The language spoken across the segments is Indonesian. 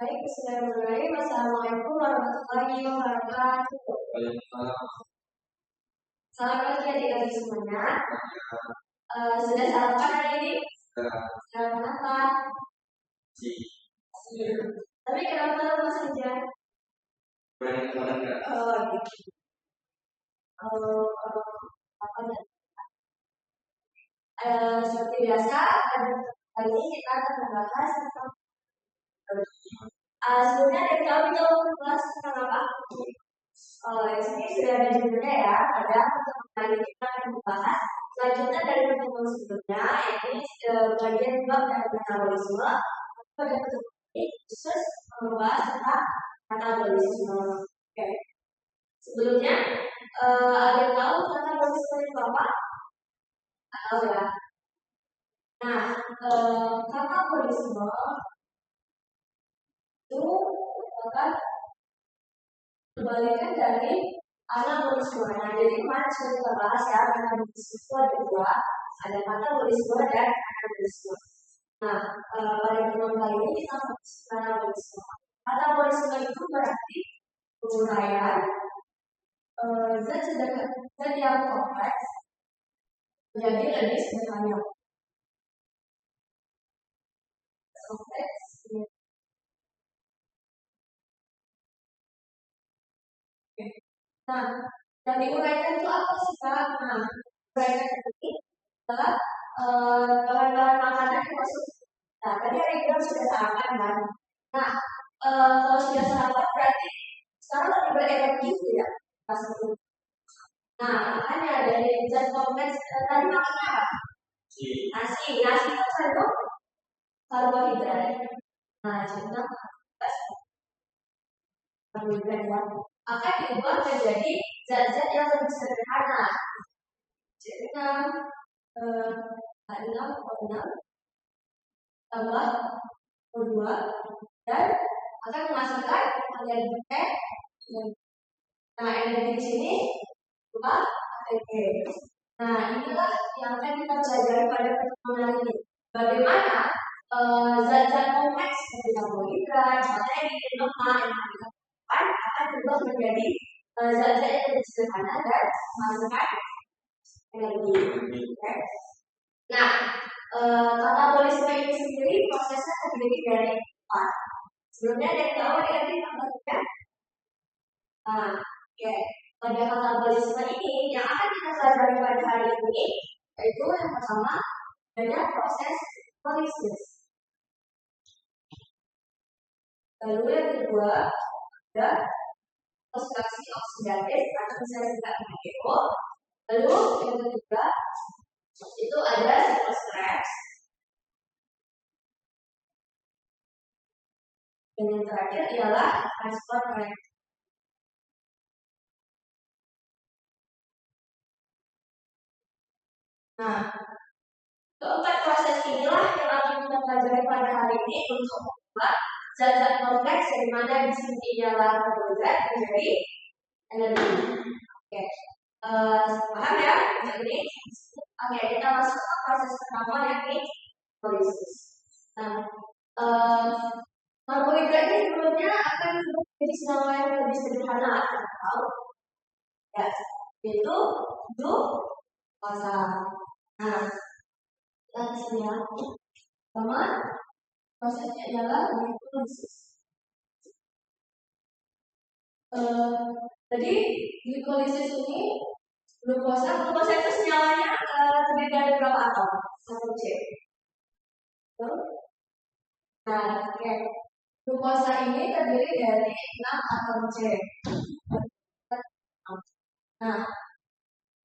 Baik, bismillahirrahmanirrahim. Assalamualaikum warahmatullahi wabarakatuh. Selamat pagi adik-adik semuanya. Sudah sarapan hari ini? Sarapan apa? Tapi kenapa lama saja? Apa ya? Seperti biasa, kali ini kita akan membahas tentang sebelumnya ada yang tahu itu kelas tentang apa? Di sini sudah ada judulnya ya. Ada kali ini kita akan membahas selanjutnya dari pertemuan sebelumnya, yaitu bagian bab dari metabolisme. Pada pertemuan ini khusus membahas tentang metabolisme. Oke. Sebelumnya ada yang tahu metabolisme itu apa? Tahu ya. Nah, metabolisme itu merupakan kebalikan dari anabolisme. Nah, jadi kemarin sudah kita bahas ya, metabolisme itu ada dua, ada metabolisme dan anabolisme. Nah, pada pertemuan kali ini kita bahas anabolisme. Metabolisme itu berarti penguraian zat yang kompleks menjadi lebih sederhana. Kompleks. Nah, yang diuraikan itu apa sih Kak? Nah, uraikan ini adalah bahan-bahan makanan yang masuk. Nah, tadi ada yang sudah sarapan kan? Nah, kalau sudah sarapan berarti sekarang lebih berenergi ya, pas itu. Nah, makanya dari zat kompleks tadi makan apa? Nasi itu karbohidrat. Nah, juga karbohidrat ya akan diubah menjadi zat-zat yang lebih sederhana. Jadi H6 tambah O2 dan akan menghasilkan energi P. Nah, energi di sini berupa ATP. Nah, inilah yang akan kita pelajari pada pertemuan ini. Bagaimana zat-zat kompleks seperti karbohidrat, materi, lemak yang kita akan berubah menjadi zat-zat yang lebih sederhana dan menghasilkan energi. Okay. Nah, metabolisme ini sendiri prosesnya terdiri dari 4. Sebelumnya ada yang tahu adik-adik apa? Nah, oke. Pada metabolisme ini yang akan kita pelajari pada hari ini yaitu yang pertama ada proses polisis. Lalu yang kedua ada oksidatif atau bisa juga PO. Lalu yang ketiga itu ada siklus Krebs. Dan yang terakhir ialah transport reaksi. Nah, keempat proses inilah yang akan kita pelajari pada hari ini untuk membuat zat-zat kompleks yang mana di sini ialah karbohidrat menjadi energi. Oke, paham ya? Jadi, oke, kita masuk ke proses pertama yakni polisis. Nah, karbohidrat ini sebelumnya akan menjadi senyawa yang lebih sederhana atau ya, yaitu glukosa. Nah, kita sini ya. Pertama, prosesnya adalah glikolisis. Jadi glikolisis ini glukosa itu senyawanya terdiri dari berapa atom? 1 C. Nah, oke. Glukosa ini terdiri dari 6 atom C. Nah,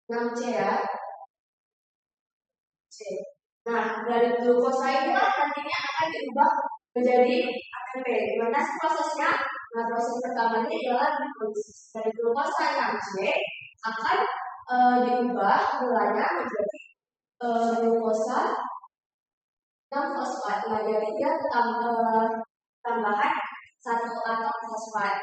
6 C ya. C. Nah, dari glukosa inilah nantinya akan diubah menjadi ATP. Gimana sih prosesnya? Nah, proses pertama ini adalah glikolisis. Dari glukosa 6C akan diubah gulanya menjadi glukosa 6-fosfat. Nah, jadi dia tambahan 1 atom fosfat.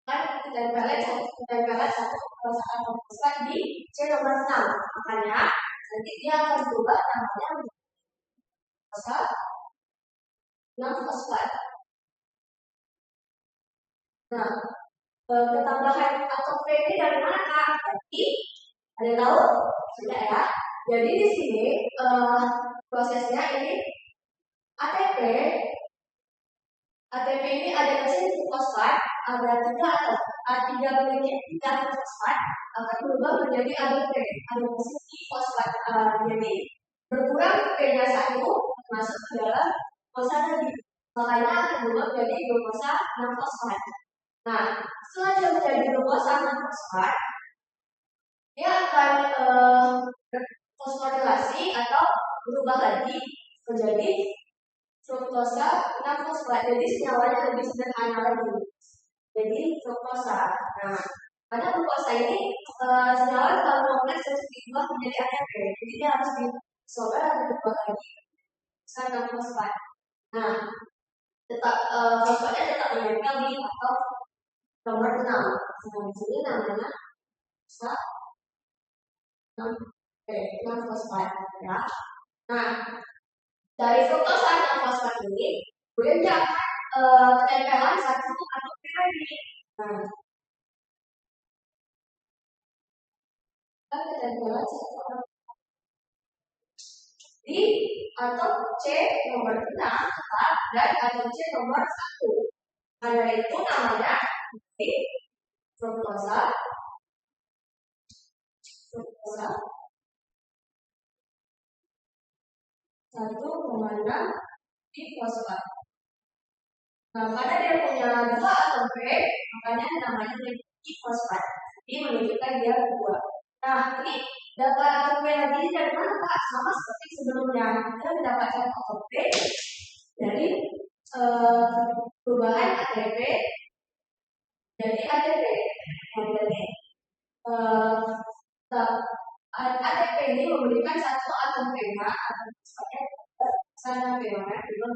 Kan tempelan satu atom fosfat di C nomor 6. Makanya nanti dia akan berubah namanya glukosa 6-fosfat. Nah, ketambahan atom P ini dari mana Kak? Jadi, ada yang tahu? Sudah ya. Jadi di sini prosesnya ini ATP. ATP ini ada mesin fosfat, ada tiga atom, tiga memiliki tiga fosfat akan berubah menjadi ADP, adenosine trifosfat. Jadi berkurang P-nya satu masuk ke dalam glukosa tadi, makanya akan berubah menjadi glukosa 6 fosfat. Nah, setelah dia menjadi glukosa 6 fosfat, dia akan fosforilasi atau berubah lagi menjadi fruktosa 6 fosfat. Jadi senyawanya lebih sederhana lagi. Jadi fruktosa. Nah, pada fruktosa ini senyawa terlalu kompleks dan diubah menjadi ATP. Jadi dia harus disober atau diubah lagi 6 fosfat. Nah, tetap fosfatnya tetap menempel di atom nomor 6. Nah, di sini namanya 6 fosfat ya. Nah, dari fruktosa 6 fosfat ini kemudian dia akan ketempelan satu atau lagi. Nah, ketempelan satu di atom C nomor 6 dan atom C nomor 1. Karena itu namanya di fruktosa 1,6 di fosfat. Nah, karena dia punya 2 atom P, makanya namanya di fosfat. Ini menunjukkan dia 2. Nah, ini dapat atom P lagi dari mana Pak? Sama seperti sebelumnya. Kita mendapatkan atom P dari perubahan ATP jadi ATP. Jadi ATP ini memberikan satu atom PMA atau fosfatnya sana PMA belum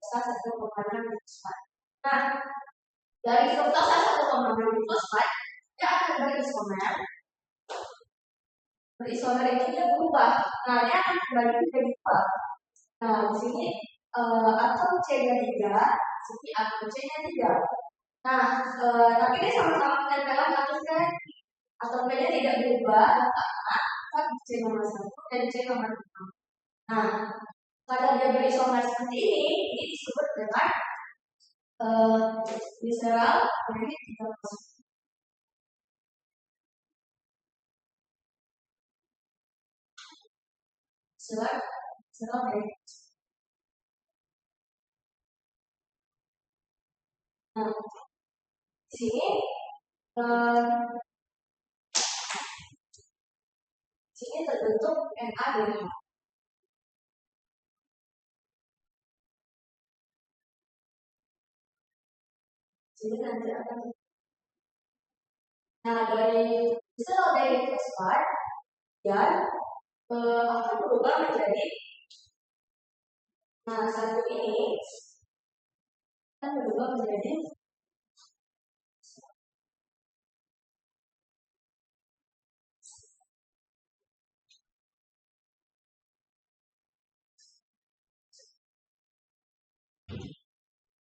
fruktosa 1,6 fosfat. Nah, dari fruktosa 1,6 fosfat dia akan berisomer. Berisomer itu dia berubah. Nah, dia akan kembali menjadi 2. Nah, di sini atom C-nya 3, sini atom C-nya 3. Nah, tapi ini sama-sama penempelan atom P-nya tidak berubah karena C nomor 1 dan C nomor 6. Nah, kalau dia berisomer seperti ini disebut dengan visceral organic decomposition. Visceral organic. Nah, di sini sini terbentuk NADH. Sini nanti akan. Nah, dari visceral organic fosfat dan akan berubah menjadi satu ini akan berubah menjadi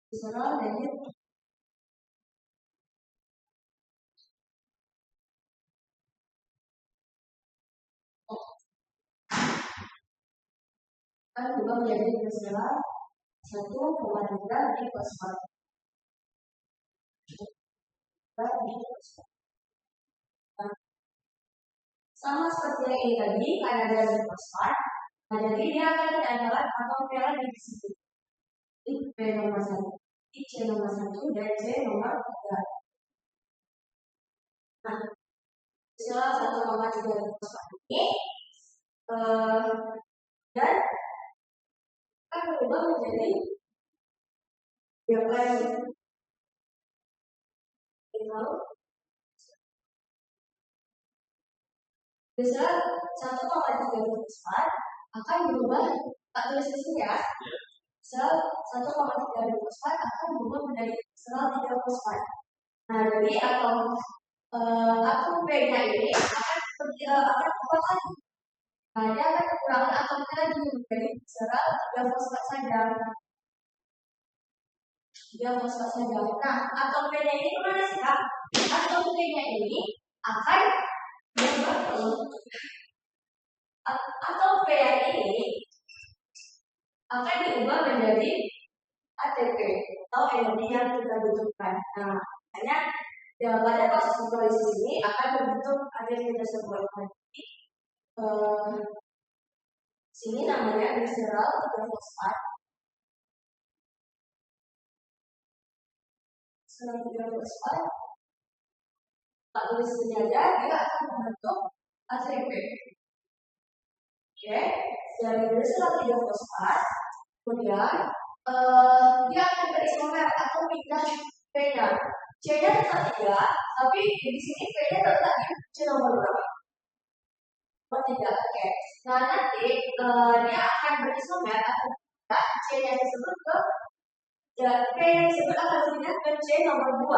visceral organic akan berubah menjadi visceral 1,3 di fosfat. Sama seperti yang ini tadi, karena dia berfosfat, nah jadi dia akan ketempelan atau pelan di situ. Ini P nomor 1, ini C nomor 1, dan C nomor 3. Nah, setelah 1,3 fosfat ini, dan akan berubah menjadi yang lain. Bisa 1,3 fosfat akan berubah, tak tulis di sini ya. Sel 1,3 fosfat akan berubah menjadi sel 3 fosfat. Nah, jadi atom P-nya ini akan berubah lagi. Nah, dia akan kekurangan atomnya lagi menjadi sel 3 fosfat saja. dia fosfat saja. Nah, atom P-nya ini kemana sih Kak? Atom P-nya ini akan atom P yang ini akan diubah menjadi ATP atau energi yang kita butuhkan. Nah, makanya pada proses hidrolisis ini akan terbentuk ATP tersebut. Sini namanya glycerol 3-fosfat. Glycerol 3-fosfat. Tak tulis sini aja, dia akan membentuk ATP. Oke, dari glycerol 3-fosfat, kemudian dia akan berisomer atau pindah P-nya. C-nya tetap 3, tapi di sini P-nya tetap di C nomor berapa? Nomor 3, oke. Nah, nanti dia akan berisomer atau pindah C-nya disebut ke P yang disebut akan pindah ke C nomor 2.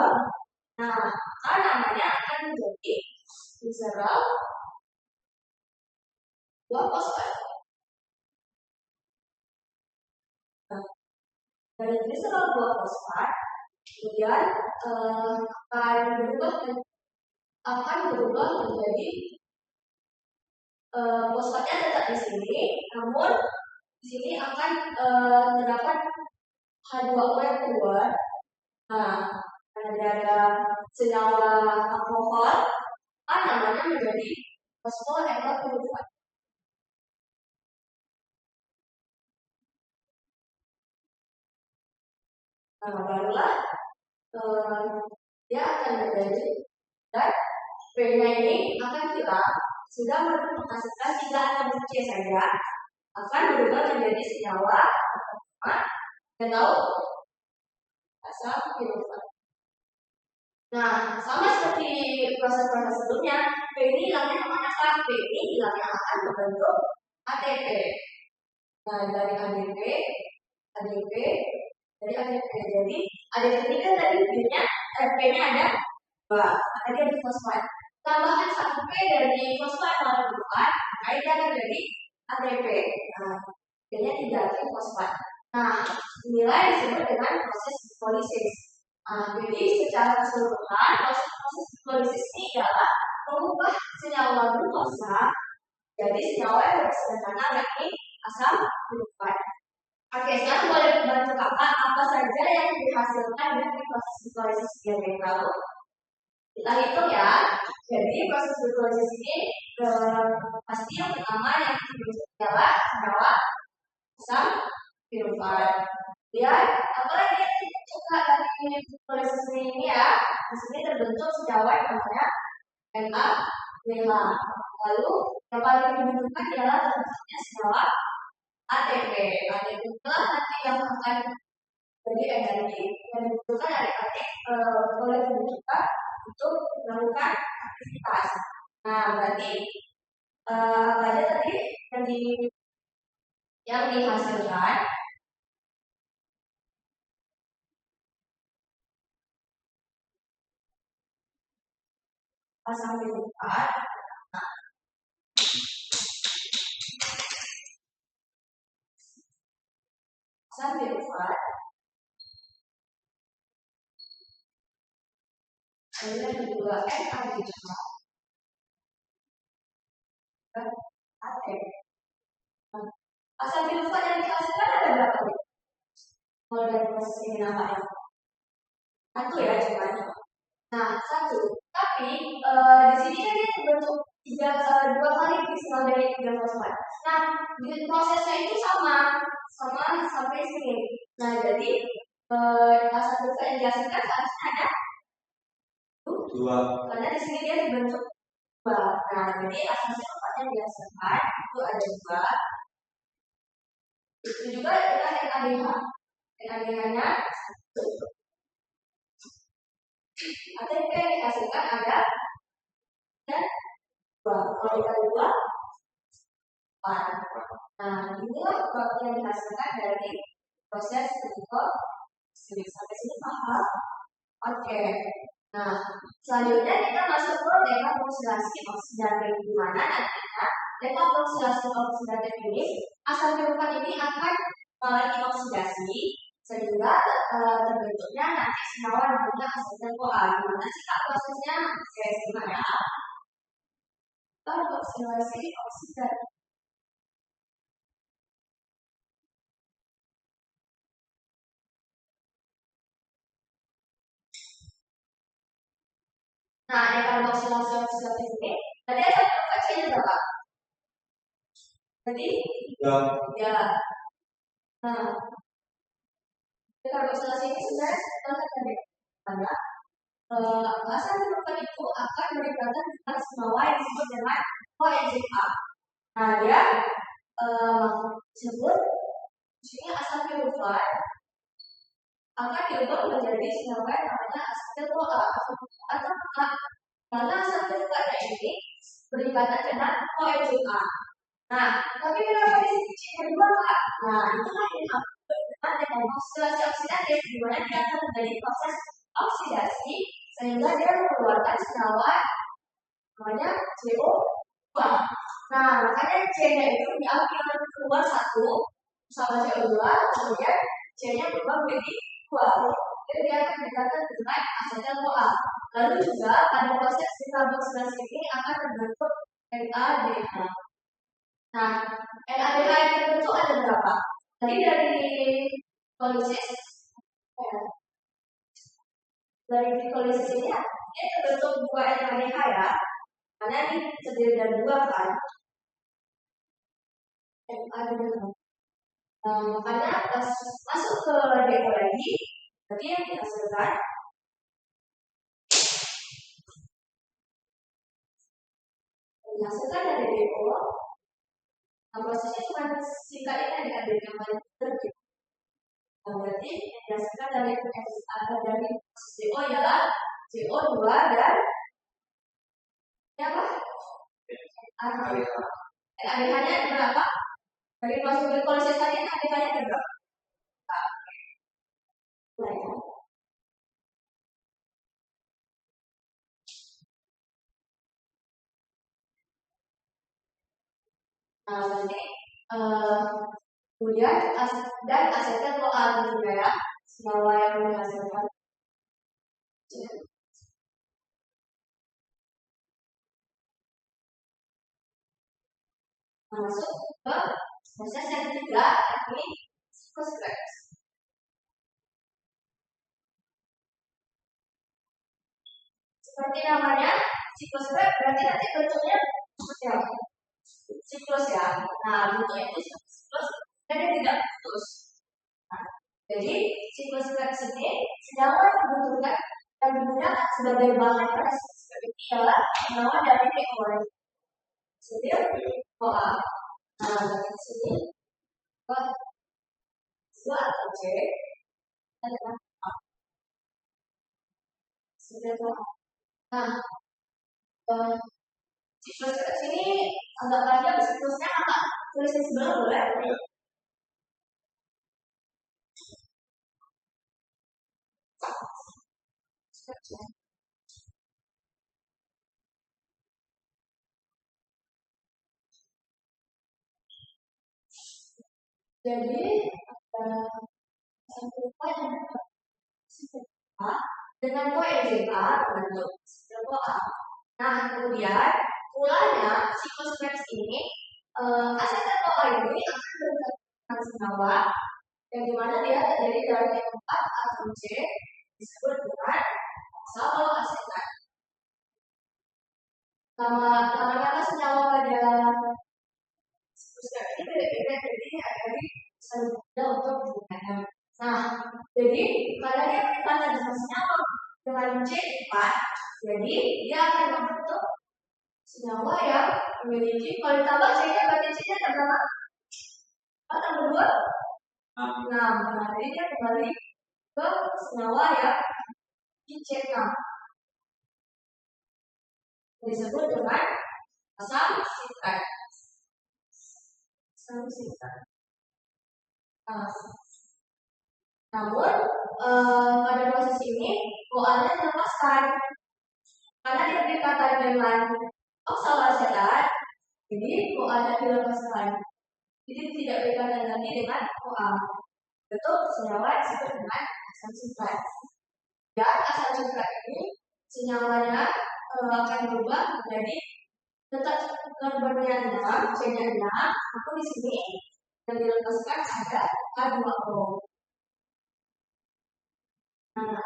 Nah, maka namanya akan menjadi glycerol 2-fosfat. Dari glycerol 2-fosfat kemudian akan berubah menjadi fosfatnya tetap di sini, namun di sini akan terdapat H2O yang keluar. Nah, karena ada senyawa alkohol, namanya menjadi fosfoenolfosfat. Nah, barulah dia akan menjadi dan P-nya ini akan hilang, sudah menghasilkan 3 atom C saja, akan berubah menjadi senyawa atau asam pirofat. Nah, sama seperti proses-proses sebelumnya, P ini hilangnya kemana Kak? P ini hilangnya akan membentuk ATP. Nah, dari ADP, dari ADP. Jadi, ADP ini kan tadi P-nya ada 2, maka dia di fosfat. Tambahan 1 P dari fosfat lawan 2, maka dia akan jadi ATP. Nah, P-nya 3 fosfat. Nah, inilah disebut dengan proses hidrolisis. Jadi secara keseluruhan proses hidrolisis ini adalah mengubah senyawa glukosa jadi senyawa yang bersederhana yakni asam pirofat. Oke, sekarang boleh bantu kakak apa saja yang dihasilkan dari proses hidrolisis yang tahu. Kita hitung ya. Jadi proses hidrolisis ini pasti yang pertama yang adalah senyawa asam pirofat. Kemudian apalagi yang kita coba dari hidrolisis ini ya, di sini terbentuk senyawa yang namanya NaDH. Lalu yang paling dibutuhkan adalah terbentuknya senyawa ATP. ATP itulah nanti yang akan jadi energi yang dibutuhkan oleh tubuh kita untuk melakukan aktivitas. Nah, berarti apa aja tadi yang dihasilkan? Asam pirofat, kemudian juga NaDH, ATP. Asam pirofat yang dihasilkan ada berapa? Kalau dari proses ini namanya 1 ya cuman. Nah, 1. Tapi di sini kan dia terbentuk 2 kali kristal dari 3 fosfat. Nah, prosesnya itu sama sampai sini. Nah, jadi asam pirofat yang dihasilkan harusnya ada 2. Karena di sini dia dibentuk 2. Nah, jadi asam pirofat yang dihasilkan itu ada 2. Itu juga adalah NaDH. NaDH-nya ATP yang dihasilkan ada dan 2. Kalau kita 2, 4. Nah, inilah yang dihasilkan dari proses hidrolisis. Sampai sini paham? Oke. Nah, selanjutnya kita masuk ke dekarboksilasi oksidatif, di mana nantinya dekarboksilasi oksidatif ini asam pirofat ini akan mengalami oksidasi sehingga terbentuknya nanti senyawa namanya asetil CoA. Gimana sih Kak prosesnya? Saya simak ya. Oksidasi oksidan. Nah, yang kalau oksidasi oksidatif ini, tadi ada kecilnya berapa? Tadi? Ya. Nah, kalau oksidasi ini sebenarnya tadi karena asal hidrogen itu akan berdekatan dengan senyawa yang disebut dengan koenzim A. Nah, dia disebut di sini asam hidrogen akan diubah menjadi senyawa yang namanya asetil CoA atau A. Karena asam hidrogen ini berdekatan dengan koenzim A. Nah, tapi kenapa di sini C kedua Kak? Nah, itu kan berhubungan dengan oksidasi oksidatif, di mana dia akan terjadi proses oksidasi sehingga dia mengeluarkan senyawa namanya CO2. Nah, makanya C-nya itu diambil keluar satu sama CO2, kemudian C-nya berubah menjadi 2. Jadi dia akan dikatakan dengan asetil CoA. Lalu juga pada proses dekarboksilasi ini akan terbentuk NADH. Nah, NADH yang terbentuk ada berapa? Tadi dari glikolisis, dari glikolisis ini dia terbentuk 2 NADH ya, karena ini terdiri dari 2 kan. NADH. Makanya pas masuk ke DO lagi, berarti yang dihasilkan dari DO. Nah, prosesnya cuma singkat ini adik-adik yang paling terjadi. Berarti yang dihasilkan dari CO ialah CO2 dan apa? NADH-nya berapa? Dari proses glikolisis tadi NADH-nya berapa? Nah, nanti kemudian dan asetil CoA juga ya, senyawa yang menghasilkan masuk ke proses yang ketiga, yakni siklus Krebs. Seperti namanya, siklus Krebs berarti nanti bentuknya seperti apa? Siklus ya. Nah, bentuknya itu siklus dan tidak putus. Nah, jadi siklus Krebs ini senyawa yang dibutuhkan dan digunakan sebagai bahan pada siklus Krebs adalah senyawa dari DO. Seperti CoA. Nah, dari sini dua atau C ada A. Seperti CoA. Nah, siklus Krebs ini agak panjang, siklusnya apa? Tulis di sebelah boleh? Jadi satu yang A dengan koenzim A bentuk CoA. Nah, kemudian mulanya siklus Krebs ini asetil CoA ini akan berkembang senyawa yang dimana dia terdiri dari 4 atom C disebut dengan oksaloasetat. Namanya senyawa pada siklus Krebs ini beda-beda, jadi ada semudah untuk digunakan. Nah, jadi karena dia berkaitan dengan senyawa dengan C4, jadi dia akan membentuk senyawa yang memiliki, kalau ditambah C-nya berarti C-nya ada berapa? 4 tambah 2? 6. Nah, jadi dia kembali ke senyawa yang C6. Disebut dengan asam sitrat. Asam sitrat. Namun pada proses ini CoA-nya dilepaskan karena dia berdekatan dengan oksaloasetat, jadi CoA-nya dilepaskan. Jadi tidak berdekatan lagi dengan CoA. bentuk senyawa disebut dengan asam sitrat. Dan asam sitrat ini senyawanya akan berubah menjadi tetap karbonnya 6, C-nya 6, maka di sini yang dilepaskan ada H2O. Nah,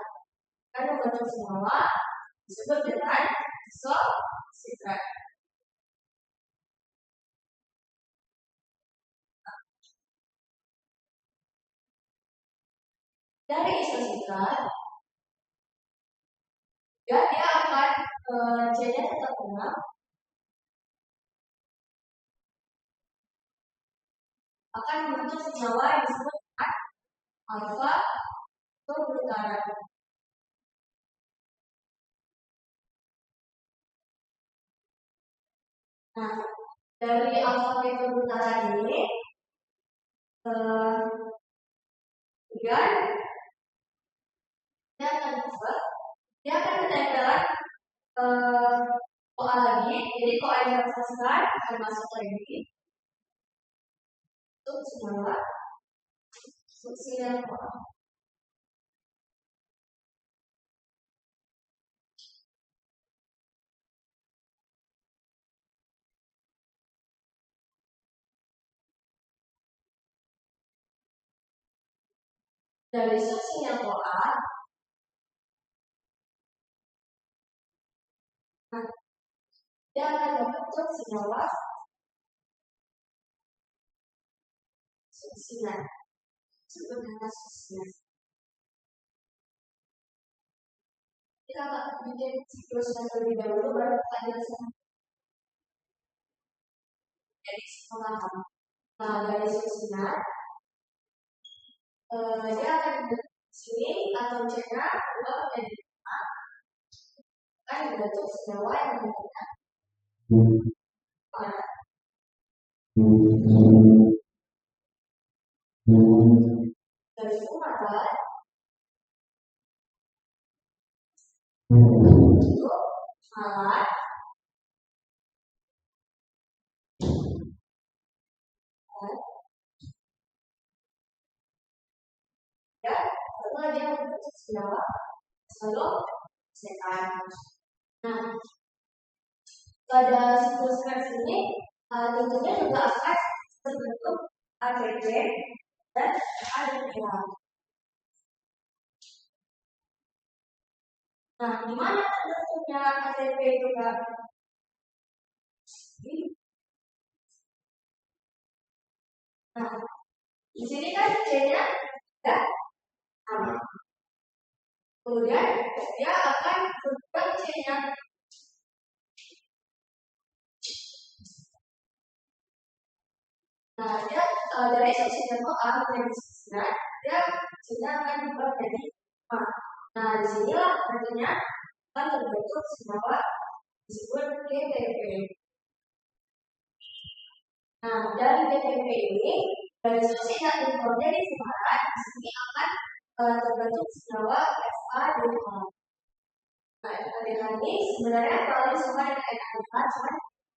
karena bentuk senyawa disebut dengan isositrat. Dari isositrat, dan dia akan C-nya tetap 6, akan membentuk senyawa yang disebut dengan alfa glutarat. Nah, dari alfa glutarat ini kemudian dia akan menempelkan CoA lagi, jadi CoA yang selesai akan masuk lagi untuk senyawa suksinyal CoA. Dari suksinyal CoA, dia akan membentuk senyawa suksinyal. Disebut dengan suksinyal. Kita akan bikin siklusnya terlebih dahulu, baru kita jelaskan. Jadi setelah dari suksinyal, dia akan sini atau C-nya 2 menjadi 5, akan membentuk senyawa yang menggunakan dari kumarat untuk alat dan setelah dia membentuk senyawa selalu sekan. Nah, pada siklus Krebs ini tentunya juga akan terbentuk ATP dan ADPA. Nah, di mana terbentuknya ATP itu, Kak? Nah, di sini kan C-nya tidak sama. Kemudian dia akan berubah C-nya. Nah, dia dari suksinyal CoA menjadi suksinyal, dia C-nya akan berubah menjadi A. Nah, disinilah tentunya akan terbentuk senyawa disebut GTP. Nah, dari GTP ini, dari suksinyal menjadi kumarat, di sini akan terbentuk senyawa FADH. Nah, FADH ini sebenarnya kalau sama dengan NADH,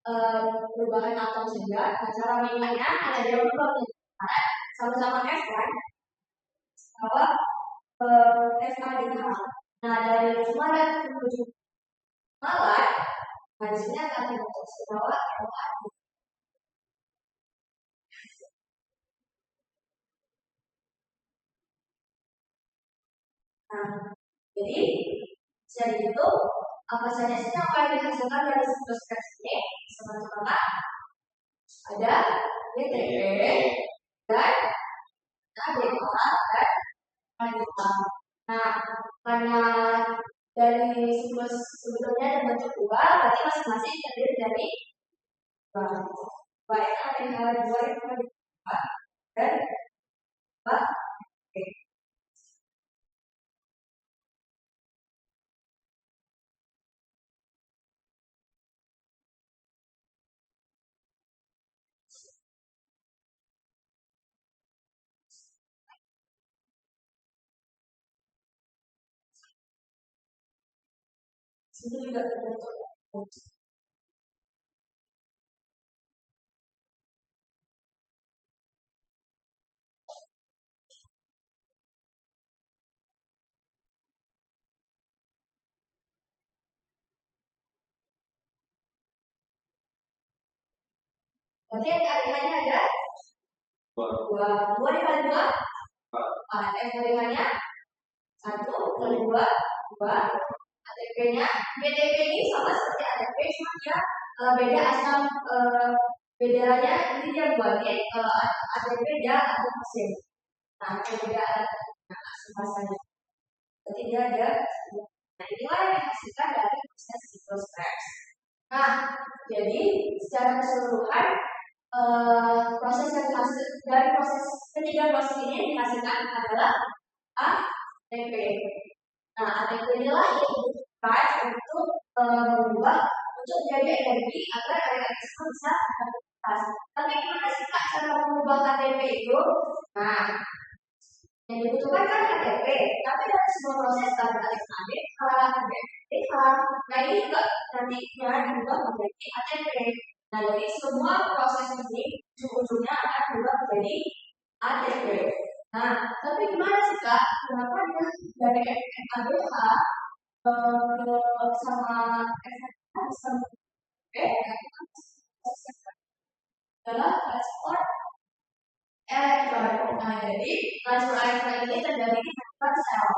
cuma perubahan atom saja. Nah, cara mainnya ada yang berubah menjadi sama-sama F kan, bahwa FADH. Nah, dari kumarat menuju malat, nah di sini akan terbentuk senyawa FADH. Nah, jadi dari itu apa saja senyawa yang dihasilkan dari siklus Krebs ini? Seperti ada GTP dan ADH dan ADH. Nah, karena dari siklus sebelumnya terbentuk 2, berarti masing-masing terdiri dari 2. Baik ADH 2 itu dan 2. Sini juga terbentuk. Berarti ATP-nya ada 2. 2 dikali 2? ATP-nya 1 kali 2, 2. ATP-nya, BTP ini sama seperti ATP, cuma dia beda asal bedanya ini dia buatnya ATP dia ada mesin. Nah, beda bahasanya. Jadi dia ada. Nah, inilah yang dihasilkan dari proses siklus Krebs. Nah, jadi secara keseluruhan proses yang dihasil dari ketiga proses ini yang dihasilkan adalah ATP. Nah, ATP inilah yang dibutuhkan untuk berubah untuk menjadi energi agar organisme bisa beraktivitas. Tapi gimana sih Kak cara mengubah ATP itu? Nah, yang dibutuhkan kan ATP, tapi dalam sebuah proses ada ATP, nah ini juga nantinya diubah menjadi ATP. Nah, jadi semua proses ini ujung-ujungnya akan berubah menjadi ATP. Nah, tapi gimana sih Kak? Kenapa dia dari efek ADH sama efek adalah transport elektron. Nah, jadi transport elektron ini terjadi di sekitar sel.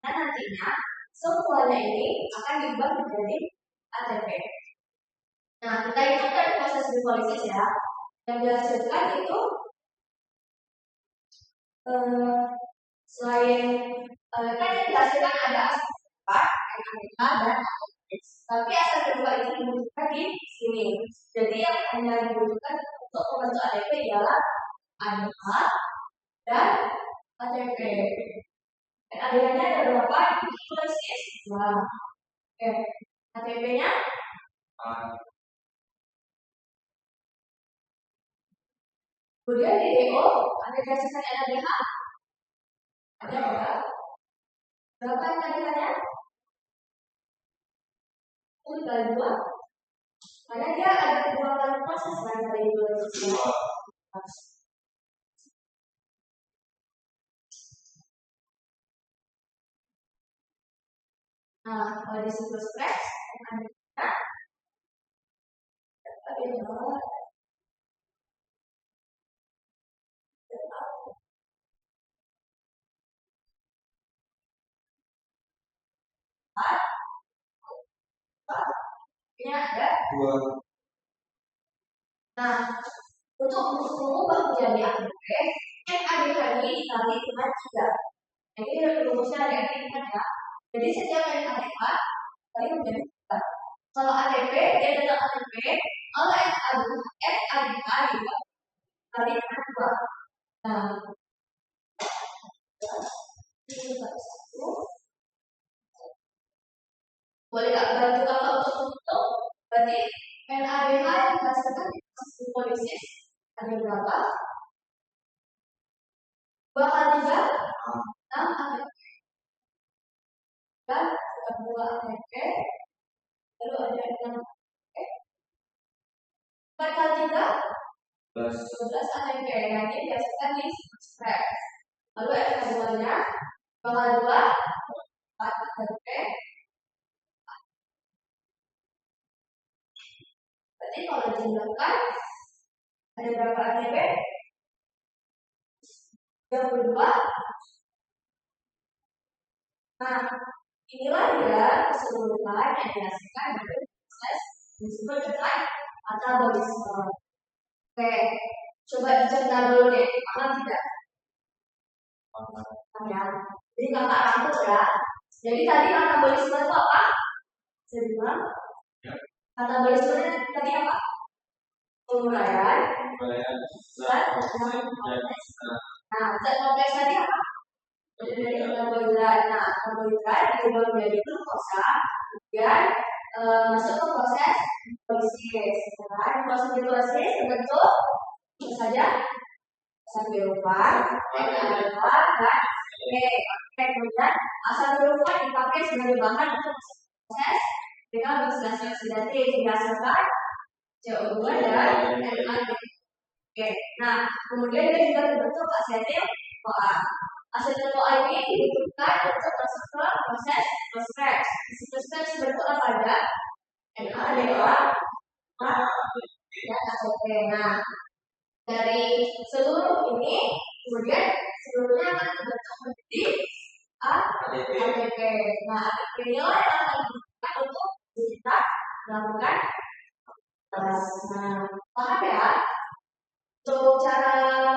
Nah, nantinya semuanya ini akan diubah menjadi ATP. Nah, kita hitung dari proses glikolisis ya. Yang dihasilkan itu selain kan yang dihasilkan ada asam dan tapi asam kedua itu dibutuhkan di sini. Jadi yang hanya dibutuhkan untuk membentuk ATP ialah ADH dan ATP. Dan ADH-nya ada berapa? Glikolisis 2. Oke. ATP-nya kemudian di DO ada dihasilkan ADH. Ada berapa ADH-nya? 1 kali 2. Karena dia ada 2 kali proses dari glikolisis. Nah, kalau di siklus Krebs ada ini ada 2. Nah, untuk mengubah menjadi ATP, ADH ini dikali dengan 3. Jadi rumusnya ada kan ya. Jadi setiap kali ADH kali menjadi 3. Kalau ATP dia tetap ATP, kalau ADH juga kali dengan 2. Nah, boleh nggak bantu kakak untuk tutup? Berarti NADH yang dihasilkan di proses glikolisis ada berapa? 2 kali 3, 6 ATP. Dan 2 ATP, lalu ada 6 ATP. 4 kali 3, 12 ATP. Nah, ini dihasilkan di Krebs. Lalu efek keduanya 2 kali 2, 4 ATP. Berarti kalau dijumlahkan ada berapa ATP? 32. Nah, inilah dia keseluruhan yang dihasilkan dari proses disebut dengan metabolisme. Oke, coba dicerita dulu deh, paham tidak? Ya. Jadi kakak rangkum ya. Jadi tadi metabolisme itu apa? Saya bilang metabolisme tadi apa? Penguraian zat kompleks. Nah, zat kompleks tadi apa? Dari karbohidrat. Nah, karbohidrat diubah menjadi glukosa, kemudian masuk ke proses glikolisis. Nah, proses glikolisis terbentuk apa saja? Asam sulfat, NH2 dan kemudian asam sulfat dipakai sebagai bahan untuk proses dengan oksidasi oksidatif dihasilkan CO2 dan NH2. Oke, nah kemudian dia juga terbentuk asetil CoA. Asetil CoA ini dibutuhkan untuk masuk ke proses Krebs. Di siklus Krebs berbentuk apa ada? NH2 dan ATP. Nah, dari seluruh ini, kemudian seluruhnya akan terbentuk menjadi ATP. Nah, ATP inilah yang akan digunakan untuk kita melakukan tes. Nah, paham ya? Untuk cara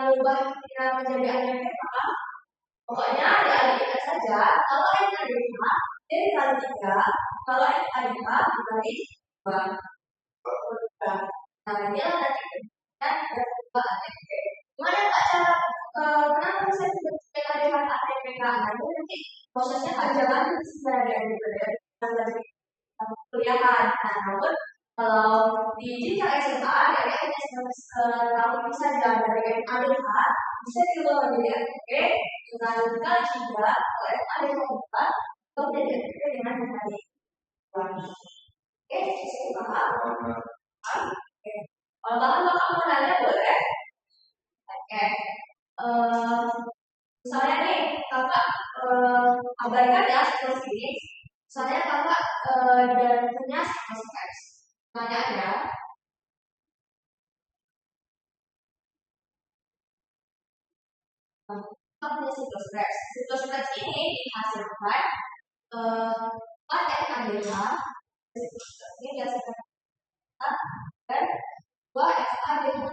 mengubah kita menjadi ATP apa? Pokoknya adik-adik saja. Kalau yang tadi dia dikali 3, kalau yang tadi dikali 2. Nah, ini nanti kita coba ATP. Gimana Kak cara kenapa saya sebutkan dengan ATP? Karena nanti prosesnya panjang lagi sebenarnya gitu ya. Kuliahan. Nah, namun kalau di jenjang SMA dari tahun bisa dari ADH bisa juga menjadi ATP dengan dikali 3 oleh ADH 4 atau menjadi ATP dengan dikali 2. Oke, bisa paham? Oke. Kalau paham maka mau nanya boleh. Oke. Misalnya nih kakak abaikan ya seperti ini. Misalnya kakak dan punya siklus X. Tanya ya. Kakak punya siklus X. Siklus X ini dihasilkan pakai ADH. Siklus X ini dihasilkan dan 2 XADH.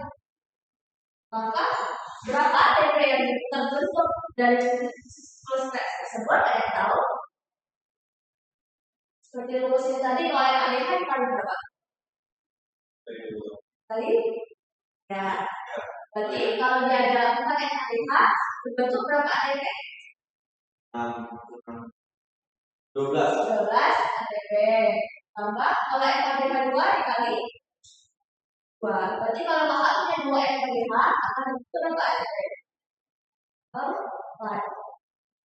Maka berapa ATP yang terbentuk dari siklus X tersebut? Ada yang tahu? Seperti rumusnya tadi, kalau yang ADH dikali berapa? Kali? Ya. Berarti kalau dia ada 4 ADH, berbentuk berapa ATP? 12 ATP. Tambah kalau ATP 2 dikali 2. Berarti kalau kakak punya 2 ATP akan bentuk berapa ATP? 4.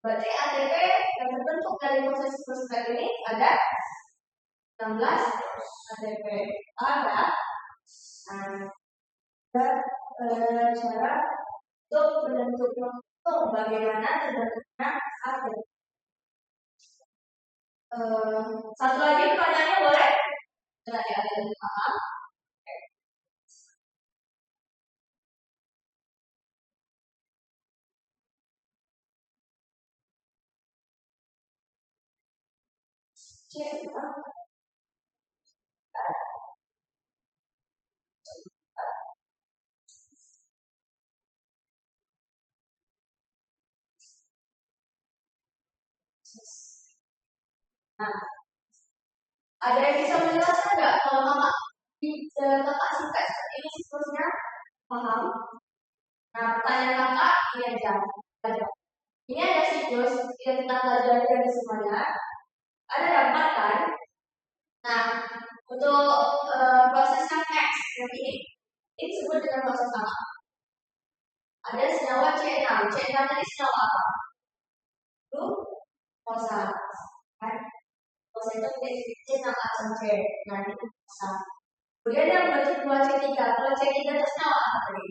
Berarti ATP yang terbentuk dari proses siklus ini ada 16 ATP. Ada cara untuk menentukan bagaimana terbentuknya ATP. Satu lagi pertanyaannya boleh? Berarti ada yang paham? Nah, ada yang bisa menjelaskan nggak kalau kakak singkat seperti ini siklusnya paham? Nah, pertanyaan kakak ini aja. Ini ada siklus yang kita pelajari dari semuanya. Ada dampak kan? Nah, untuk prosesnya next yang ini disebut dengan proses apa? Ada senyawa C6. C6 tadi senyawa apa? Itu kosa. Kan? Kosa itu C6 asam C. Nah, itu kosa. Kemudian yang bentuk 2C3. Kalau C3 itu senyawa apa tadi?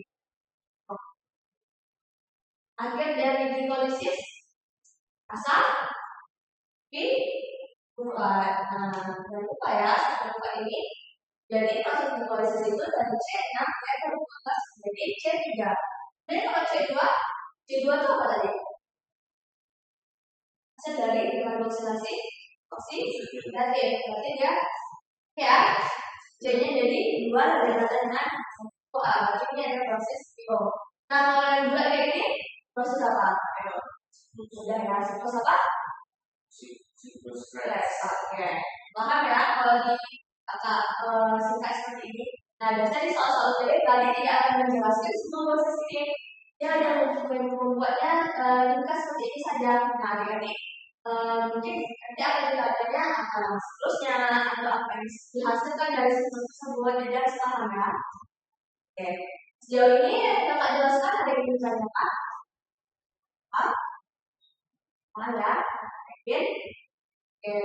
Akhir dari glikolisis asam bukan. Nah, jangan lupa ya, jangan lupa ini. Jadi proses glikolisis itu dari C6 ke R14 jadi C3. Dan kalau C2 itu apa tadi? Hasil dari karboksilasi oksidatif. Berarti dia ya C-nya jadi 2 lebih rendah dengan 1A. Berarti ini ada proses bio. Nah, kalau yang 2 kayak gini proses apa? Sudah ya, proses apa? Siklus Krebs. Oke. Paham ya kalau di singkat seperti ini. Nah, biasanya di soal-soal teori tadi tidak akan menjelaskan semua proses ini. Dia hanya membuatnya ringkas seperti ini saja. Nah, adik-adik mungkin nanti akan ditanya siklusnya atau apa yang dihasilkan dari siklus tersebut. Tidak paham ya. Oke. Sejauh ini kakak jelaskan ada yang ingin ditanyakan? Paham ya? Oke. Oke.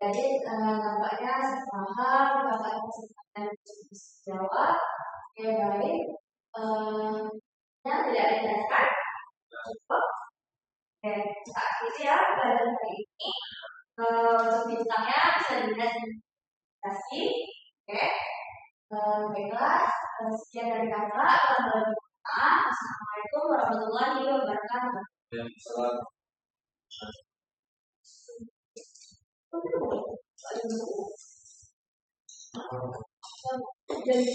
Jadi nampaknya paham, nampaknya bisa jawab. Oke, baik. Yang tidak dijelaskan cukup. Oke, saat itu ya pelajaran hari ini untuk bintangnya bisa dilihat di aplikasi. Oke, baiklah. sekian dari kakak. Assalamualaikum warahmatullahi wabarakatuh. Jadi